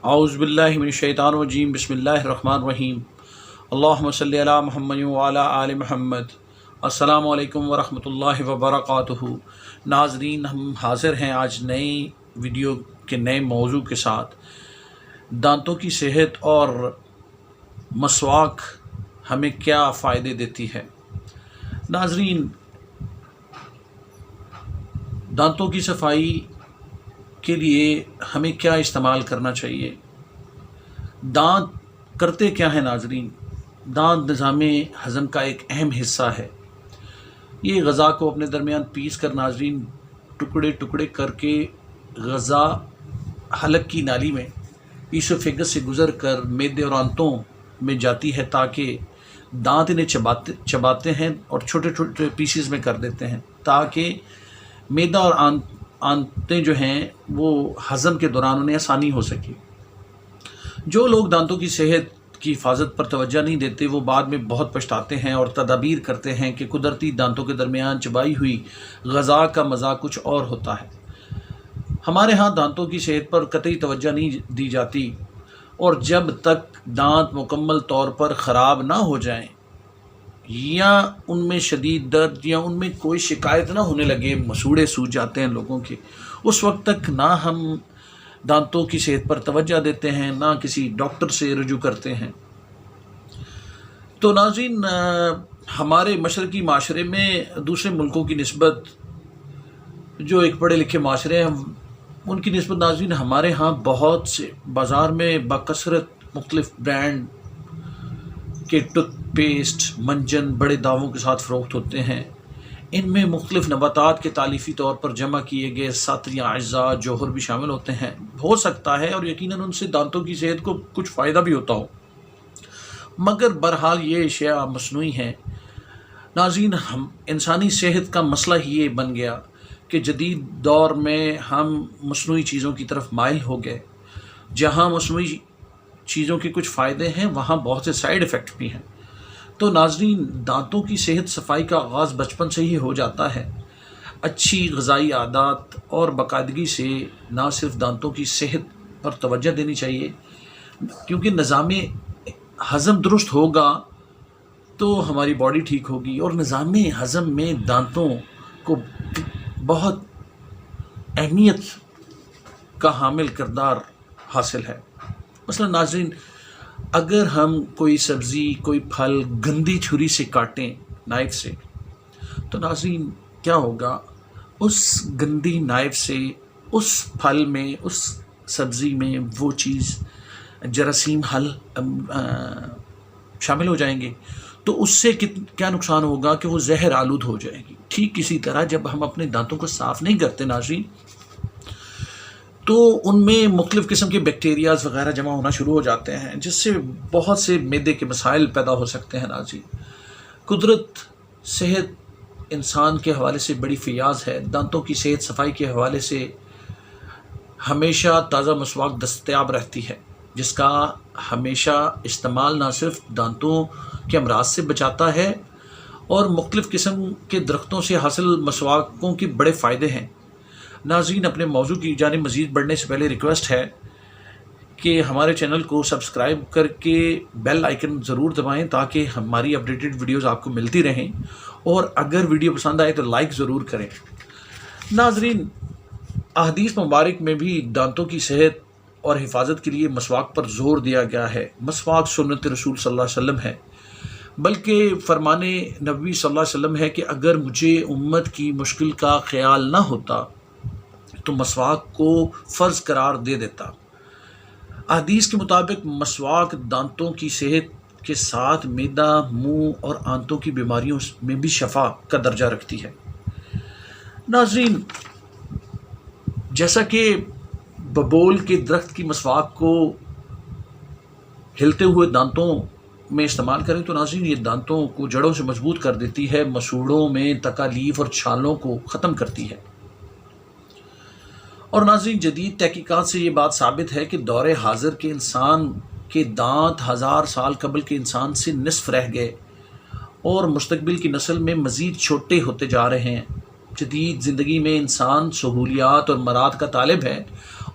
اعوذ باللہ من الشیطان الرجیم بسم اللہ الرحمن الرحیم اللہم صلی علی محمد وعلی آل محمد۔ السلام علیکم ورحمۃ اللہ وبرکاتہ۔ ناظرین، ہم حاضر ہیں آج نئی ویڈیو کے نئے موضوع کے ساتھ، دانتوں کی صحت اور مسواک ہمیں کیا فائدے دیتی ہے۔ ناظرین، دانتوں کی صفائی کے لیے ہمیں کیا استعمال کرنا چاہیے؟ دانت کرتے کیا ہیں ناظرین؟ دانت نظام ہضم کا ایک اہم حصہ ہے۔ یہ غذا کو اپنے درمیان پیس کر ناظرین ٹکڑے ٹکڑے کر کے غذا حلق کی نالی میں ایسوفیگس سے گزر کر معدے اور آنتوں میں جاتی ہے، تاکہ دانت انہیں چباتے ہیں اور چھوٹے چھوٹے پیسز میں کر دیتے ہیں، تاکہ معدہ اور آنتیں جو ہیں وہ ہضم کے دوران انہیں آسانی ہو سکے۔ جو لوگ دانتوں کی صحت کی حفاظت پر توجہ نہیں دیتے، وہ بعد میں بہت پچھتاتے ہیں اور تدابیر کرتے ہیں کہ قدرتی دانتوں کے درمیان چبائی ہوئی غذا کا مزہ کچھ اور ہوتا ہے۔ ہمارے ہاں دانتوں کی صحت پر قطعی توجہ نہیں دی جاتی، اور جب تک دانت مکمل طور پر خراب نہ ہو جائیں یا ان میں شدید درد یا ان میں کوئی شکایت نہ ہونے لگے، مسوڑے سوج جاتے ہیں لوگوں کے، اس وقت تک نہ ہم دانتوں کی صحت پر توجہ دیتے ہیں، نہ کسی ڈاکٹر سے رجوع کرتے ہیں۔ تو ناظرین، ہمارے مشرقی معاشرے میں دوسرے ملکوں کی نسبت، جو ایک پڑھے لکھے معاشرے ہیں، ان کی نسبت ناظرین ہمارے ہاں بہت سے بازار میں بکثرت مختلف برانڈ کے ٹوتھ پیسٹ، منجن بڑے دعووں کے ساتھ فروخت ہوتے ہیں۔ ان میں مختلف نباتات کے تالیفی طور پر جمع کیے گئے سطر یا اجزاء جوہر بھی شامل ہوتے ہیں۔ ہو سکتا ہے اور یقیناً ان سے دانتوں کی صحت کو کچھ فائدہ بھی ہوتا ہو، مگر بہرحال یہ اشیاء مصنوعی ہیں۔ ناظرین، ہم انسانی صحت کا مسئلہ ہی یہ بن گیا کہ جدید دور میں ہم مصنوعی چیزوں کی طرف مائل ہو گئے۔ جہاں مصنوعی چیزوں کے کچھ فائدے ہیں، وہاں بہت سے سائیڈ ایفیکٹ بھی ہیں۔ تو ناظرین، دانتوں کی صحت صفائی کا آغاز بچپن سے ہی ہو جاتا ہے۔ اچھی غذائی عادات اور باقاعدگی سے نہ صرف دانتوں کی صحت پر توجہ دینی چاہیے، کیونکہ نظام ہضم درست ہوگا تو ہماری باڈی ٹھیک ہوگی، اور نظام ہضم میں دانتوں کو بہت اہمیت کا حامل کردار حاصل ہے۔ مثلا ناظرین، اگر ہم کوئی سبزی، کوئی پھل گندی چھری سے کاٹیں، نائف سے، تو ناظرین کیا ہوگا؟ اس گندی نائف سے اس پھل میں، اس سبزی میں وہ چیز جراثیم شامل ہو جائیں گے، تو اس سے کیا نقصان ہوگا کہ وہ زہر آلود ہو جائے گی۔ ٹھیک اسی طرح جب ہم اپنے دانتوں کو صاف نہیں کرتے ناظرین، تو ان میں مختلف قسم کے بیکٹیریاز وغیرہ جمع ہونا شروع ہو جاتے ہیں، جس سے بہت سے معدے کے مسائل پیدا ہو سکتے ہیں ناظرین۔ قدرت صحت انسان کے حوالے سے بڑی فیاض ہے۔ دانتوں کی صحت صفائی کے حوالے سے ہمیشہ تازہ مسواک دستیاب رہتی ہے، جس کا ہمیشہ استعمال نہ صرف دانتوں کے امراض سے بچاتا ہے، اور مختلف قسم کے درختوں سے حاصل مسواکوں کے بڑے فائدے ہیں۔ ناظرین، اپنے موضوع کی جانب مزید بڑھنے سے پہلے ریکویسٹ ہے کہ ہمارے چینل کو سبسکرائب کر کے بیل آئیکن ضرور دبائیں، تاکہ ہماری اپڈیٹڈ ویڈیوز آپ کو ملتی رہیں، اور اگر ویڈیو پسند آئے تو لائک ضرور کریں۔ ناظرین، احادیث مبارک میں بھی دانتوں کی صحت اور حفاظت کے لیے مسواک پر زور دیا گیا ہے۔ مسواک سنت رسول صلی اللہ علیہ وسلم ہے، بلکہ فرمان نبوی صلی اللہ علیہ وسلم ہے کہ اگر مجھے امت کی مشکل کا خیال نہ ہوتا تو مسواک کو فرض قرار دے دیتا۔ حدیث کے مطابق مسواک دانتوں کی صحت کے ساتھ معدہ، منہ اور آنتوں کی بیماریوں میں بھی شفا کا درجہ رکھتی ہے۔ ناظرین، جیسا کہ ببول کے درخت کی مسواک کو ہلتے ہوئے دانتوں میں استعمال کریں تو ناظرین یہ دانتوں کو جڑوں سے مضبوط کر دیتی ہے، مسوڑوں میں تکالیف اور چھالوں کو ختم کرتی ہے۔ اور ناظرین، جدید تحقیقات سے یہ بات ثابت ہے کہ دور حاضر کے انسان کے دانت 1000 سال قبل کے انسان سے نصف رہ گئے، اور مستقبل کی نسل میں مزید چھوٹے ہوتے جا رہے ہیں۔ جدید زندگی میں انسان سہولیات اور مراد کا طالب ہے،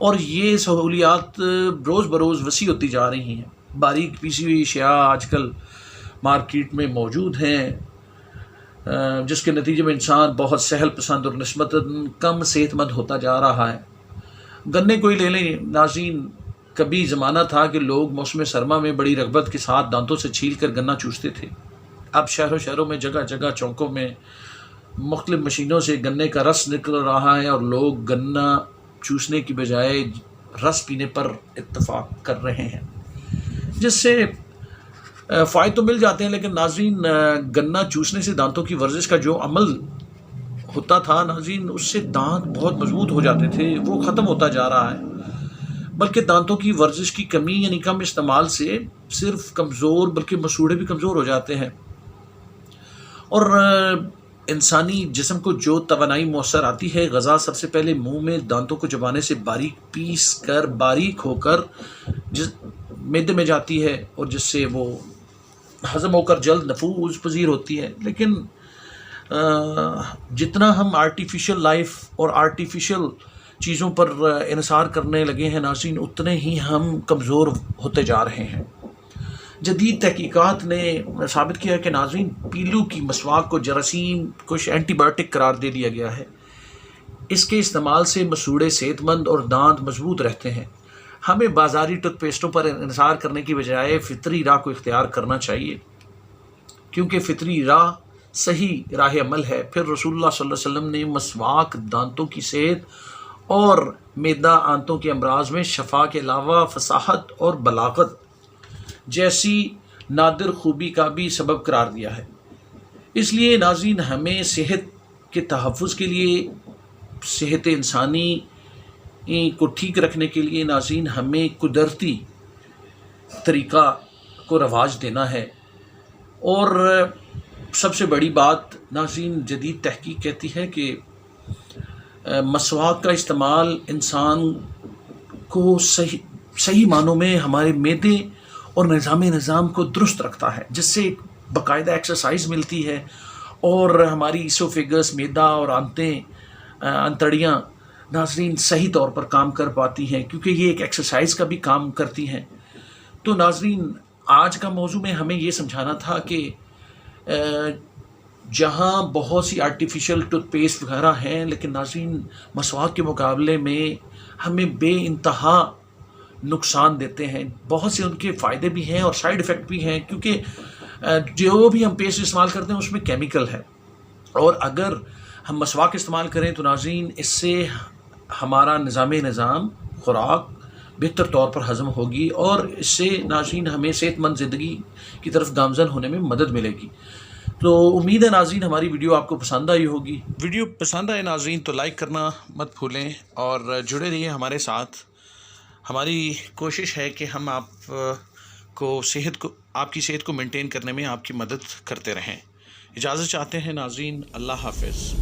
اور یہ سہولیات روز بروز وسیع ہوتی جا رہی ہیں. باریک پیسی ہوئی اشیاء آج کل مارکیٹ میں موجود ہیں، جس کے نتیجے میں انسان بہت سہل پسند اور نسبتاً کم صحت مند ہوتا جا رہا ہے. گنے کو ہی لے لیں ناظرین، کبھی زمانہ تھا کہ لوگ موسم سرما میں بڑی رغبت کے ساتھ دانتوں سے چھیل کر گنا چوستے تھے. اب شہروں میں جگہ جگہ چوکوں میں مختلف مشینوں سے گنے کا رس نکل رہا ہے، اور لوگ گنا چوسنے کی بجائے رس پینے پر اتفاق کر رہے ہیں، جس سے فائدے تو مل جاتے ہیں. لیکن ناظرین، گنا چوسنے سے دانتوں کی ورزش کا جو عمل ہوتا تھا ناظرین، اس سے دانت بہت مضبوط ہو جاتے تھے، وہ ختم ہوتا جا رہا ہے. بلکہ دانتوں کی ورزش کی کمی یعنی کم استعمال سے صرف کمزور بلکہ مسوڑھے بھی کمزور ہو جاتے ہیں. اور انسانی جسم کو جو توانائی میسر آتی ہے، غذا سب سے پہلے منہ میں دانتوں کو چبانے سے باریک ہو کر معدے میں جاتی ہے، اور جس سے وہ ہضم ہو کر جلد نفوذ پذیر ہوتی ہے. لیکن جتنا ہم آرٹیفیشل لائف اور آرٹیفیشل چیزوں پر انحصار کرنے لگے ہیں ناظرین، اتنے ہی ہم کمزور ہوتے جا رہے ہیں. جدید تحقیقات نے ثابت کیا ہے کہ ناظرین، پیلو کی مسواک کو جراثیم کش اینٹی بائیوٹک قرار دے دیا گیا ہے. اس کے استعمال سے مسوڑھے صحت مند اور دانت مضبوط رہتے ہیں. ہمیں بازاری ٹوتھ پیسٹوں پر انحصار کرنے کی بجائے فطری راہ کو اختیار کرنا چاہیے، کیونکہ فطری راہ صحیح راہ عمل ہے. پھر رسول اللہ صلی اللہ علیہ وسلم نے مسواک دانتوں کی صحت اور معدہ آنتوں کے امراض میں شفا کے علاوہ فصاحت اور بلاغت جیسی نادر خوبی کا بھی سبب قرار دیا ہے. اس لیے ناظرین، ہمیں صحت کے تحفظ کے لیے، صحت انسانی کو ٹھیک رکھنے کے لیے ناظرین، ہمیں قدرتی طریقہ کو رواج دینا ہے. اور سب سے بڑی بات ناظرین، جدید تحقیق کہتی ہے کہ مسواک کا استعمال انسان کو صحیح معنوں میں ہمارے معدے اور نظام کو درست رکھتا ہے، جس سے باقاعدہ ایکسرسائز ملتی ہے، اور ہماری ایسوفیگس، معدہ اور انتڑیاں ناظرین صحیح طور پر کام کر پاتی ہیں، کیونکہ یہ ایک ایکسرسائز کا بھی کام کرتی ہیں. تو ناظرین، آج کا موضوع میں ہمیں یہ سمجھانا تھا کہ جہاں بہت سی آرٹیفیشل ٹوتھ پیسٹ وغیرہ ہیں، لیکن ناظرین مسواک کے مقابلے میں ہمیں بے انتہا نقصان دیتے ہیں. بہت سے ان کے فائدے بھی ہیں اور سائیڈ ایفیکٹ بھی ہیں، کیونکہ جو بھی ہم پیسٹ استعمال کرتے ہیں اس میں کیمیکل ہے. اور اگر ہم مسواک استعمال کریں تو ناظرین، اس سے ہمارا نظام خوراک بہتر طور پر ہضم ہوگی، اور اس سے ناظرین ہمیں صحت مند زندگی کی طرف گامزن ہونے میں مدد ملے گی. تو امید ہے ناظرین ہماری ویڈیو آپ کو پسند آئی ہوگی. ویڈیو پسند آئے ناظرین تو لائک کرنا مت بھولیں، اور جڑے رہیے ہمارے ساتھ. ہماری کوشش ہے کہ ہم آپ کی صحت کو مینٹین کرنے میں آپ کی مدد کرتے رہیں. اجازت چاہتے ہیں ناظرین. اللہ حافظ.